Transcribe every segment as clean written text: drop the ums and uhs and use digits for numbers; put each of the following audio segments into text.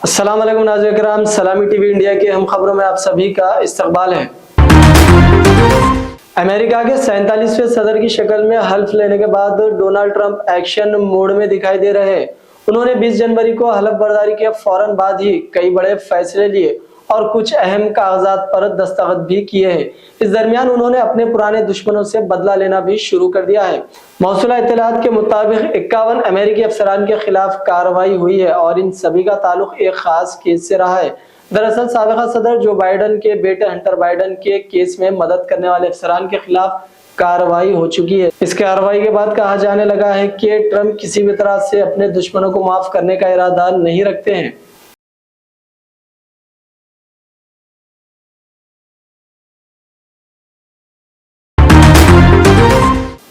अस्सलाम वालेकुम नाज़रीन किराम, सलामी टीवी इंडिया के हम खबरों में आप सभी का इस्तकबाल है। अमेरिका के 47वें सदर की शक्ल में हल्फ लेने के बाद डोनाल्ड ट्रंप एक्शन मोड में दिखाई दे रहे हैं। उन्होंने 20 जनवरी को हलफ बर्दारी के फौरन बाद ही कई बड़े फैसले लिए और कुछ अहम कागजात पर दस्तखत भी किए हैं। इस दरमियान उन्होंने अपने पुराने दुश्मनों से बदला लेना भी शुरू कर दिया है। मौसूला इत्तलात के मुताबिक 51 अमेरिकी अफसरान के खिलाफ कार्रवाई हुई है और इन सभी का ताल्लुक एक खास केस से रहा है। दरअसल साबिका सदर जो बाइडन के बेटे हंटर बाइडन के केस में मदद करने वाले अफसरान के खिलाफ कार्रवाई हो चुकी है। इस कार्रवाई के बाद कहा जाने लगा है कि ट्रंप किसी भी तरह से अपने दुश्मनों को माफ करने का इरादा नहीं रखते हैं।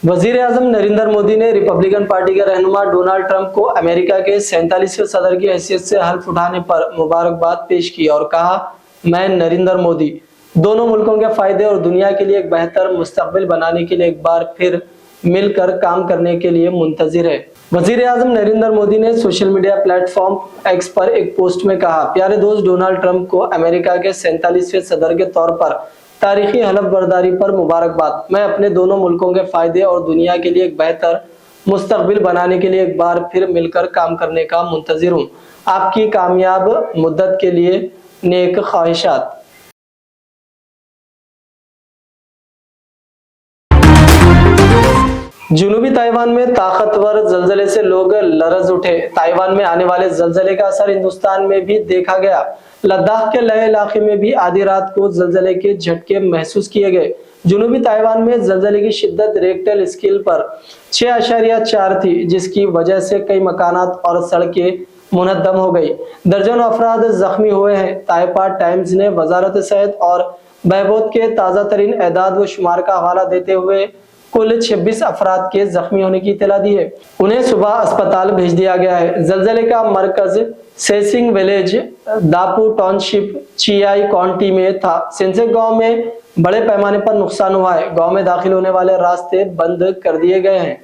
वजीर आजम नरेंद्र मोदी ने रिपब्लिकन पार्टी के रहनुमा डोनाल्ड ट्रंप को अमेरिका के 47वें सदर की हैसियत से हल्फ उठाने पर मुबारकबाद पेश की और कहा, मैं नरेंद्र मोदी दोनों मुल्कों के फायदे और दुनिया के लिए एक बेहतर मुस्तकबिल बनाने के लिए एक बार फिर मिलकर काम करने के लिए मुंतजिर है। वजीर आजम नरेंद्र मोदी ने सोशल मीडिया प्लेटफॉर्म एक्स पर एक पोस्ट में कहा, प्यारे दोस्त डोनाल्ड ट्रंप को अमेरिका के 47वें सदर के तौर पर तारीखी हलफ बर्दारी पर मुबारकबाद। मैं अपने दोनों मुल्कों के फायदे और दुनिया के लिए एक बेहतर मुस्तकबिल बनाने के लिए एक बार फिर मिलकर काम करने का मुंतजिर हूँ। आपकी कामयाब मुद्दत के लिए नेक ख्वाहिशात। जुनूबी ताइवान में ताकतवर जल्जले से लोग लरज उठे। ताइवान में आने वाले जल्जले का असर हिंदुस्तान में भी देखा गया। लद्दाख के लेह इलाके में भी आधी रात को जल्जले के झटके महसूस किए गए। जुनूबी ताइवान में जल्जले की शिद्दत रेक्टल स्केल पर 6.4 थी, जिसकी वजह से कई मकानात और सड़कें मुनहदम हो गई। दर्जनों अफराद जख्मी हुए हैं। ताइपा टाइम्स ने वजारत सेहत और बहबूद के ताज़ा तरीन एदाद व शुमार का हवाला देते हुए कुल 26 अफराद के जख्मी होने की इत्तला दी है। उन्हें सुबह अस्पताल भेज दिया गया है। जल्जले का मरकज सेसिंग विलेज, दापू टाउनशिप, चियाई काउंटी में था। सेंसेक गांव में बड़े पैमाने पर नुकसान हुआ है। गांव में दाखिल होने वाले रास्ते बंद कर दिए गए हैं।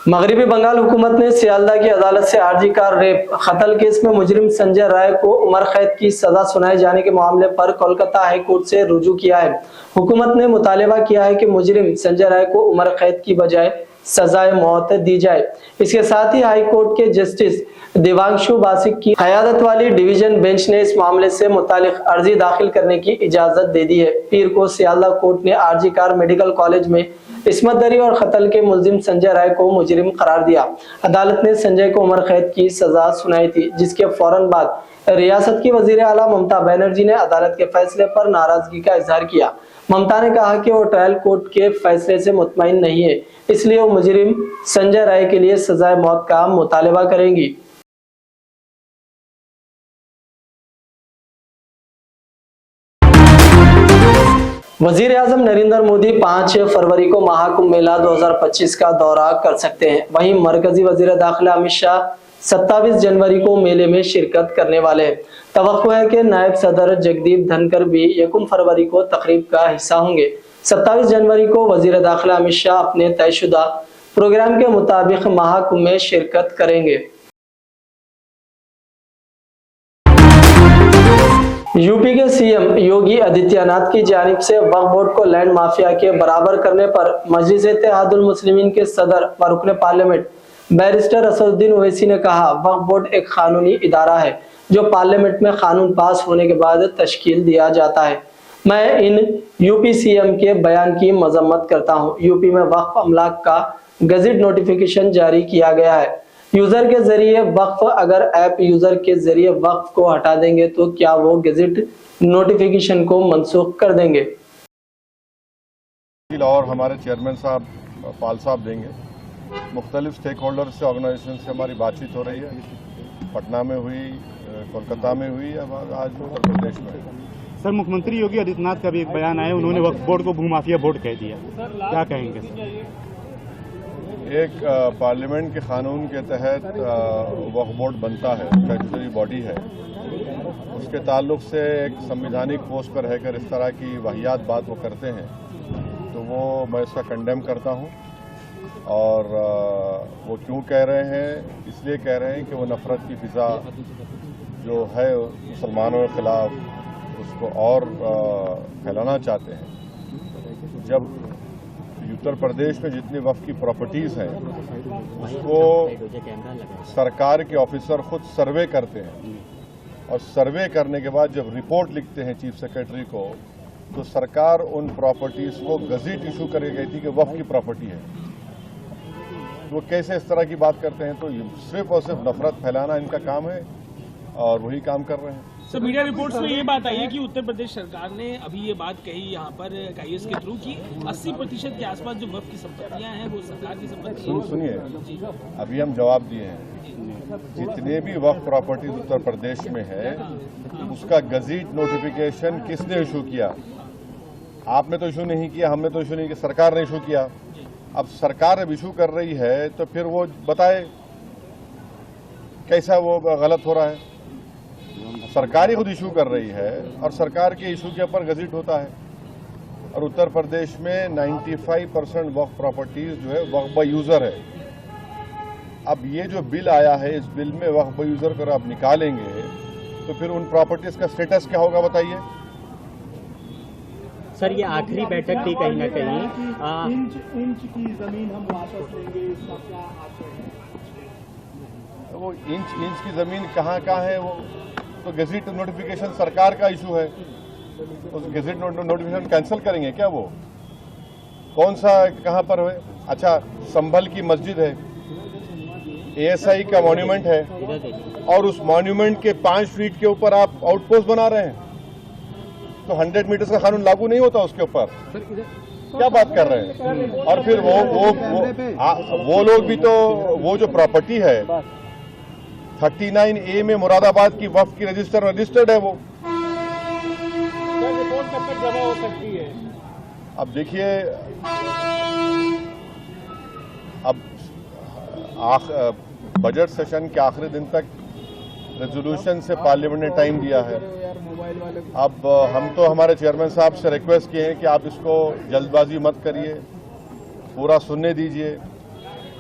मगरिबी बंगाल हुकूमत ने सियालदा की अदालत से आरजी कार रेप कत्ल केस में मुजरिम संजय राय को उम्र कैद की सजा सुनाए जाने के मामले पर कोलकाता हाई कोर्ट से रुजू किया है। हुकूमत ने मुतालिबा किया है कि मुजरिम संजय राय को उम्र कैद की बजाय सजाए मौत दी जाए। इसके साथ ही हाई कोर्ट के जस्टिस देवांशु बासिक की क़यादत वाली डिवीजन बेंच ने इस मामले से मुतालिक अर्जी दाखिल करने की इजाजत दे दी है। पीर को सियालदा कोर्ट ने आरजी कार मेडिकल कॉलेज में इस्मत दरी और कत्ल के मुलजिम संजय राय को मुजरिम करार दिया। अदालत ने संजय को उम्र कैद की सजा सुनाई थी, जिसके फौरन बाद रियासत की वजीर आला ममता बनर्जी ने अदालत के फैसले पर नाराजगी का इजहार किया। ममता ने कहा कि वो ट्रायल कोर्ट के फैसले से मुतमईन नहीं है, इसलिए वो मुजरिम संजय राय के लिए सजाए मौत का मुतालिबा करेंगी। वजीर आजम नरेंद्र मोदी 5 फरवरी को महाकुंभ मेला 2025 का दौरा कर सकते हैं। वहीं मरकजी वजीर दाखिला अमित शाह 27 जनवरी को मेले में शिरकत करने वाले हैं। तवक्को है कि नायब सदर जगदीप धनखड़ भी 1 फरवरी को तकरीब का हिस्सा होंगे। 27 जनवरी को वजीर दाखिला अमित शाह अपने तयशुदा प्रोग्राम के मुताबिक महाकुंभ में शिरकत करेंगे। यूपी के सीएम योगी आदित्यनाथ की जानिब से वक्फ बोर्ड को लैंड माफिया के बराबर करने पर मजलिस इत्तेहादुल मुस्लिमीन के सदर व रुकन पार्लियामेंट बैरिस्टर असदुद्दीन ओवैसी ने कहा, वक्फ बोर्ड एक कानूनी इदारा है जो पार्लियामेंट में कानून पास होने के बाद तश्कील दिया जाता है। मैं इन यूपी सीएम के बयान की मजम्मत करता हूँ। यूपी में वक्फ अमलाक का गजट नोटिफिकेशन जारी किया गया है। यूजर के जरिए वक्फ, अगर ऐप यूजर के जरिए वक्फ को हटा देंगे तो क्या वो गजट नोटिफिकेशन को मनसूख कर देंगे? और हमारे चेयरमैन साहब पाल साहब देंगे। मुख्तलिफ स्टेक होल्डर से, ऑर्गेनाइजेशन से हमारी बातचीत हो रही है। पटना में हुई, कोलकाता में हुई, अब आज उत्तर प्रदेश में है। सर, मुख्यमंत्री योगी आदित्यनाथ का भी एक बयान आया, उन्होंने वक्फ बोर्ड को भूमाफिया बोर्ड कह दिया, क्या कहेंगे सर? एक पार्लियामेंट के कानून के तहत वक्फ बोर्ड बनता है, स्टैट्यूटरी बॉडी है, उसके ताल्लुक से एक संवैधानिक पोस्ट पर रहकर इस तरह की वाहियात बात वो करते हैं, तो वो मैं उसका कंडेम करता हूँ। और वो क्यों कह रहे हैं? इसलिए कह रहे हैं कि वो नफरत की फिजा जो है मुसलमानों के खिलाफ उसको और फैलाना चाहते हैं। जब उत्तर प्रदेश में जितनी वक्फ की प्रॉपर्टीज़ हैं उसको सरकार के ऑफिसर खुद सर्वे करते हैं, और सर्वे करने के बाद जब रिपोर्ट लिखते हैं चीफ सेक्रेटरी को, तो सरकार उन प्रॉपर्टीज़ को गज़ेट इशू करके कहती है कि वक्फ की प्रॉपर्टी है। तो वो कैसे इस तरह की बात करते हैं? तो सिर्फ और सिर्फ नफरत फैलाना इनका काम है, और वही काम कर रहे हैं। सर, मीडिया रिपोर्ट्स में ये बात आई है कि उत्तर प्रदेश सरकार ने अभी ये बात कही यहाँ पर IAS के थ्रू कि 80% के आसपास जो वक्फ की संपत्तियां हैं वो सरकार की संपत्ति है। सुनिए, अभी हम जवाब दिए हैं, जितने भी वक्फ प्रॉपर्टीज उत्तर प्रदेश में है उसका गज़ेट नोटिफिकेशन किसने इशू किया? आपने तो इशू नहीं किया, हमने तो इशू नहीं किया, सरकार ने इशू किया। अब सरकार अब इशू कर रही है तो फिर वो बताए कैसा वो गलत हो रहा है। सरकार ही खुद इशू कर रही है और सरकार के इशू के ऊपर गज़ेट होता है। और उत्तर प्रदेश में 95% वक्फ प्रॉपर्टीज जो है वक्फ बाय यूजर है। अब ये जो बिल आया है, इस बिल में वक्फ बाय यूजर को आप निकालेंगे तो फिर उन प्रॉपर्टीज का स्टेटस क्या होगा बताइए? सर, ये आखिरी बैठक थी कहीं ना कहीं। इंच की जमीन हम वापस लेंगे, इसका क्या आशय है? वो इंच की जमीन कहाँ है? वो तो गज़ेट नोटिफिकेशन सरकार का इशू है, उस गज़ेट नोटिफिकेशन कैंसिल करेंगे क्या? वो कौन सा कहाँ पर है? अच्छा, संभल की मस्जिद है, ASI का मॉन्यूमेंट है, और उस मॉन्यूमेंट के 5 फीट के ऊपर आप आउटपोस्ट बना रहे हैं, तो 100 मीटर का कानून लागू नहीं होता उसके ऊपर? क्या बात कर रहे हैं? और फिर वो लोग भी तो, वो जो प्रॉपर्टी है 39A में मुरादाबाद की वक्फ की रजिस्टर्ड है वो। रिपोर्ट कब तक जमा हो सकती है? अब देखिए, अब बजट सेशन के आखिरी दिन तक रेजोल्यूशन से पार्लियामेंट ने टाइम दिया है। अब हम तो हमारे चेयरमैन साहब से रिक्वेस्ट किए हैं कि आप इसको जल्दबाजी मत करिए, पूरा सुनने दीजिए।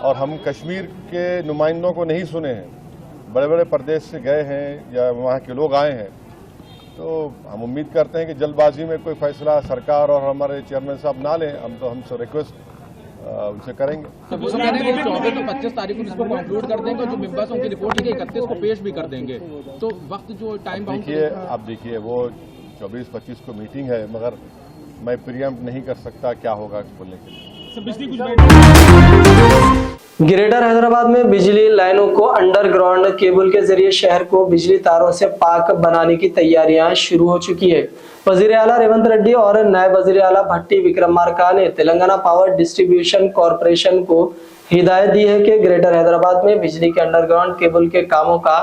और हम कश्मीर के नुमाइंदों को नहीं सुने हैं, बड़े बड़े प्रदेश से गए हैं या वहाँ के लोग आए हैं, तो हम उम्मीद करते हैं कि जल्दबाजी में कोई फैसला सरकार और हमारे चेयरमैन साहब ना लें। हम तो हमसे रिक्वेस्ट उनसे करेंगे। 24 तो 25 तारीख को इसको कंक्लूड कर देंगे, जो मेंबर्स उनकी रिपोर्ट है 31 को पेश भी कर देंगे, तो वक्त जो टाइम बाउंड देखिए वो 24-25 को मीटिंग है, मगर मैं प्रियम्प्ट नहीं कर सकता क्या होगा बोलने के लिए। ग्रेटर हैदराबाद में बिजली लाइनों को अंडरग्राउंड केबल के जरिए शहर को बिजली तारों से पाक बनाने की तैयारियां शुरू हो चुकी है। वजीर आला रेवंत रेड्डी और नायब वजीर आला भट्टी विक्रमार्का ने तेलंगाना पावर डिस्ट्रीब्यूशन कॉरपोरेशन को हिदायत दी है कि ग्रेटर हैदराबाद में बिजली के अंडरग्राउंड केबल के कामों का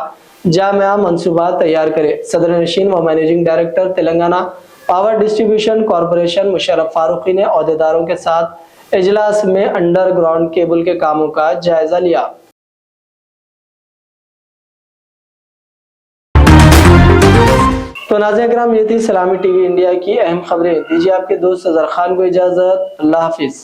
जामिया मंसूबा तैयार करे। सदर नशीन व managing director Telangana power distribution corporation Musharraf Farooqui ने ओहदेदारों के साथ इजलास में अंडरग्राउंड केबल के कामों का जायजा लिया। तो नाज़रीन किराम, ये थी सलामी टीवी इंडिया की अहम खबरें। दीजिए आपके दोस्त अजहर खान को इजाजत। अल्लाह हाफिज।